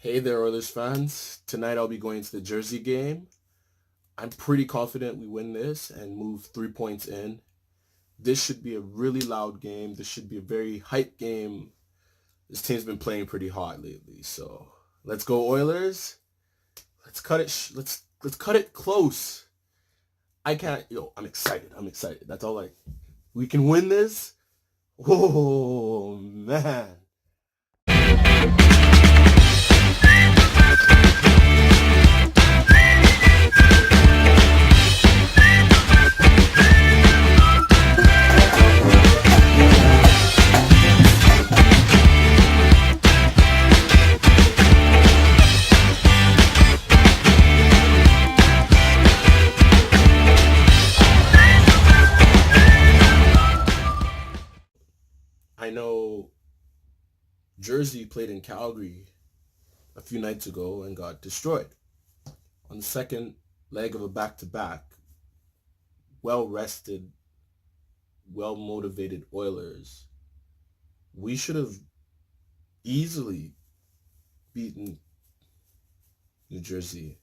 Hey there, Oilers fans. Tonight I'll be going to the Jersey game. I'm pretty confident we win this and move 3 points in. This should be a really loud game. This should be a very hype game. This team's been playing pretty hot lately, so let's go Oilers. Let's cut it. Let's cut it close. I can't. I'm excited. I'm excited. That's all. We can win this. Oh man. I know Jersey played in Calgary a few nights ago and got destroyed on the second leg of a back-to-back. Well-rested, well-motivated Oilers. We should have easily beaten New Jersey.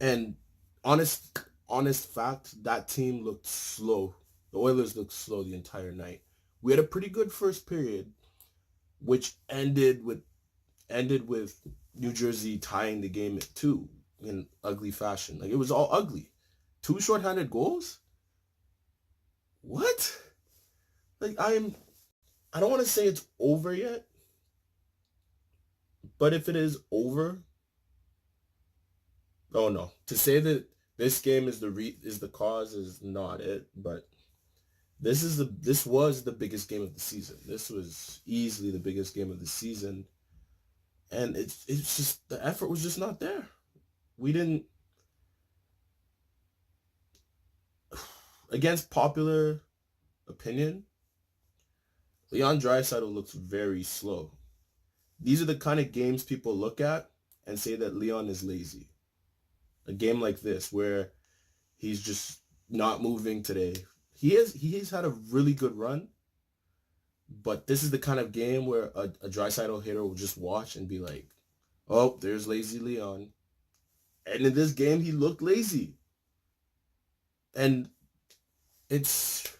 And honest fact, that team looked slow. The Oilers looked slow the entire night. We had a pretty good first period, which ended with New Jersey tying the game at 2 in ugly fashion. Like, it was all ugly. 2 shorthanded goals? What? Like, I don't want to say it's over yet, but if it is over, oh no. To say that this game is the cause is not it, but this was the biggest game of the season. This was easily the biggest game of the season, and it's just the effort was just not there. We didn't, against popular opinion, Leon Draisaitl looks very slow. These are the kind of games people look at and say that Leon is lazy. A game like this where he's just not moving today. He's had a really good run, but this is the kind of game where a Draisaitl hitter will just watch and be like, "Oh, there's lazy Leon." And in this game, he looked lazy, and it's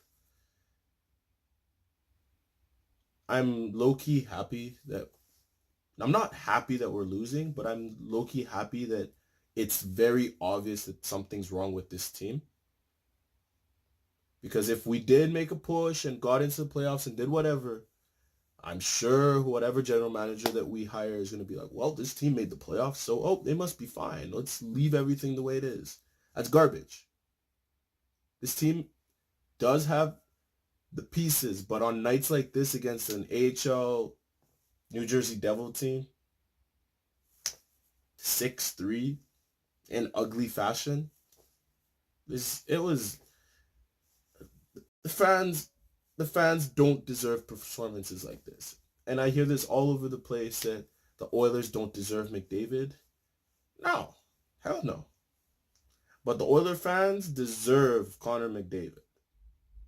I'm low key happy that I'm not happy that we're losing, but I'm low key happy that it's very obvious that something's wrong with this team. Because if we did make a push and got into the playoffs and did whatever, I'm sure whatever general manager that we hire is going to be like, well, this team made the playoffs, so, oh, they must be fine. Let's leave everything the way it is. That's garbage. This team does have the pieces, but on nights like this against an AHL New Jersey Devil team, 6-3 in ugly fashion, it was the fans don't deserve performances like this. And I hear this all over the place that the Oilers don't deserve McDavid. No, hell no. But the Oiler fans deserve Connor McDavid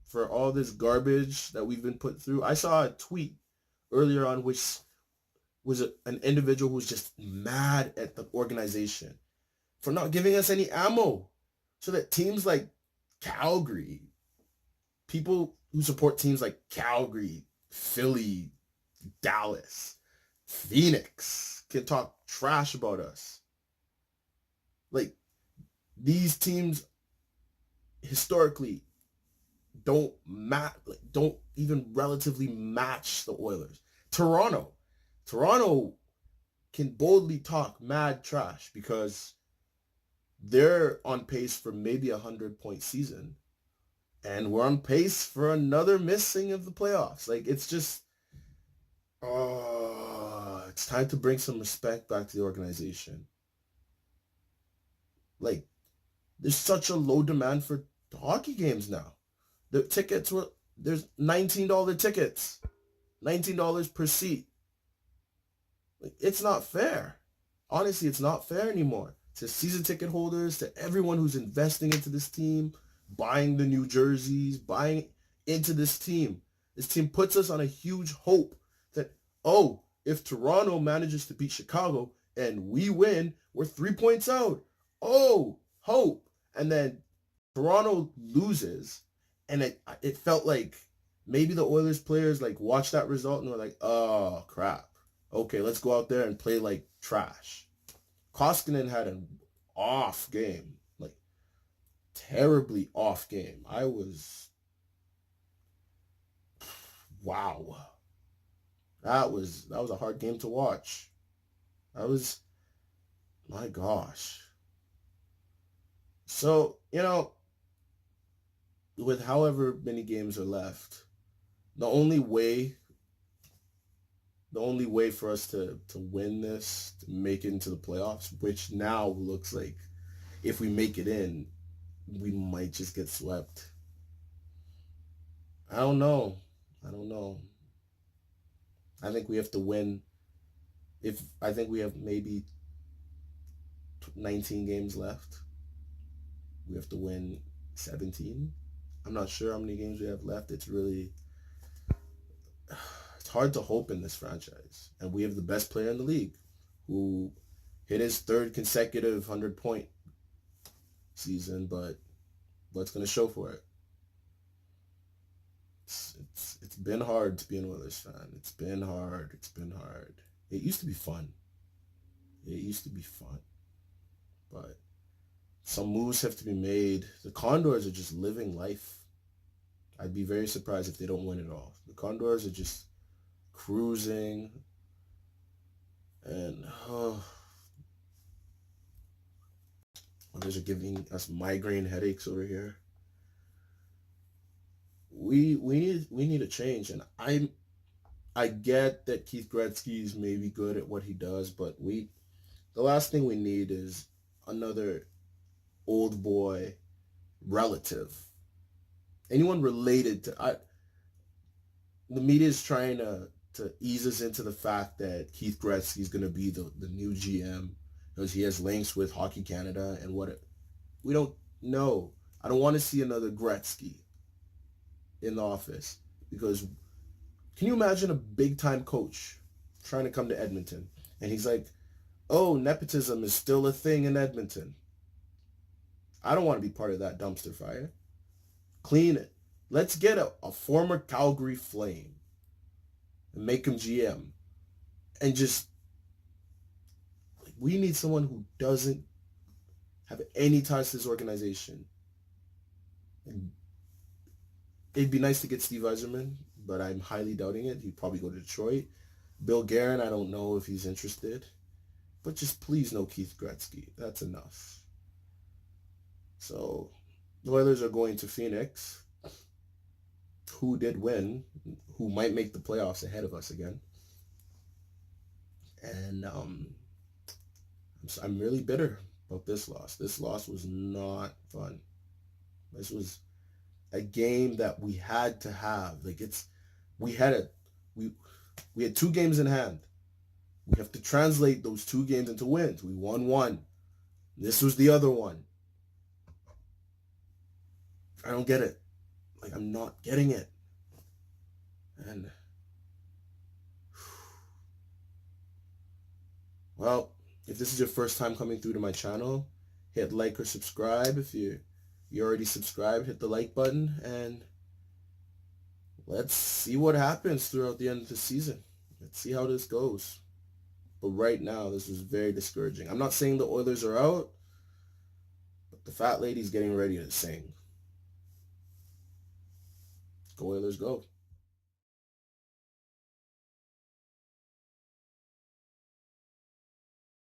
for all this garbage that we've been put through. I saw a tweet earlier on which was an individual who was just mad at the organization for not giving us any ammo so that teams like Calgary, people who support teams like Calgary, Philly, Dallas, Phoenix can talk trash about us. Like, these teams historically don't even relatively match the Oilers. Toronto can boldly talk mad trash because they're on pace for maybe 100-point season, and we're on pace for another missing of the playoffs. Like, it's just, oh, it's time to bring some respect back to the organization. Like, there's such a low demand for hockey games now. The tickets there's $19 tickets, $19 per seat. Like, it's not fair. Honestly, it's not fair anymore. To season ticket holders, to everyone who's investing into this team, buying the new jerseys, buying into this team. This team puts us on a huge hope that, oh, if Toronto manages to beat Chicago and we win, we're 3 points out. Oh, hope. And then Toronto loses, and it felt like maybe the Oilers players like watched that result and were like, oh crap. Okay, let's go out there and play like trash. Koskinen had an off game, like terribly off game. I was wow. That was a hard game to watch. That was my gosh. So, with however many games are left, the only way for us to win this, to make it into the playoffs, which now looks like if we make it in, we might just get swept. I don't know. I think we have to win. I think we have maybe 19 games left. We have to win 17. I'm not sure how many games we have left. It's hard to hope in this franchise. And we have the best player in the league who hit his third consecutive 100-point season, but what's going to show for it? It's been hard to be an Oilers fan. It's been hard. It used to be fun. But some moves have to be made. The Condors are just living life. I'd be very surprised if they don't win it all. The Condors are just cruising. And others are giving us migraine headaches over here. We need a change, and I get that Keith Gretzky is maybe good at what he does, but the last thing we need is another old boy relative. Anyone related to the media is trying to ease us into the fact that Keith Gretzky is going to be the new GM because he has links with Hockey Canada and we don't know. I don't want to see another Gretzky in the office, because can you imagine a big time coach trying to come to Edmonton and he's like, oh, nepotism is still a thing in Edmonton. I don't want to be part of that dumpster fire. Clean it. Let's get a former Calgary Flame and make him GM. And just, we need someone who doesn't have any ties to this organization. And it'd be nice to get Steve Yzerman, but I'm highly doubting it. He'd probably go to Detroit. Bill Guerin, I don't know if he's interested. But just please no Keith Gretzky. That's enough. So, the Oilers are going to Phoenix, who did win, who might make the playoffs ahead of us again. And I'm really bitter about this loss. This loss was not fun. This was a game that we had to have. We had 2 games in hand. We have to translate those 2 games into wins. We won one. This was the other one. I don't get it. I'm not getting it. And well, if this is your first time coming through to my channel, hit like or subscribe. If you already subscribed, hit the like button, and let's see what happens throughout the end of the season. Let's see how this goes. But right now, this is very discouraging. I'm not saying the Oilers are out, but the fat lady's getting ready to sing. Go Oilers, go.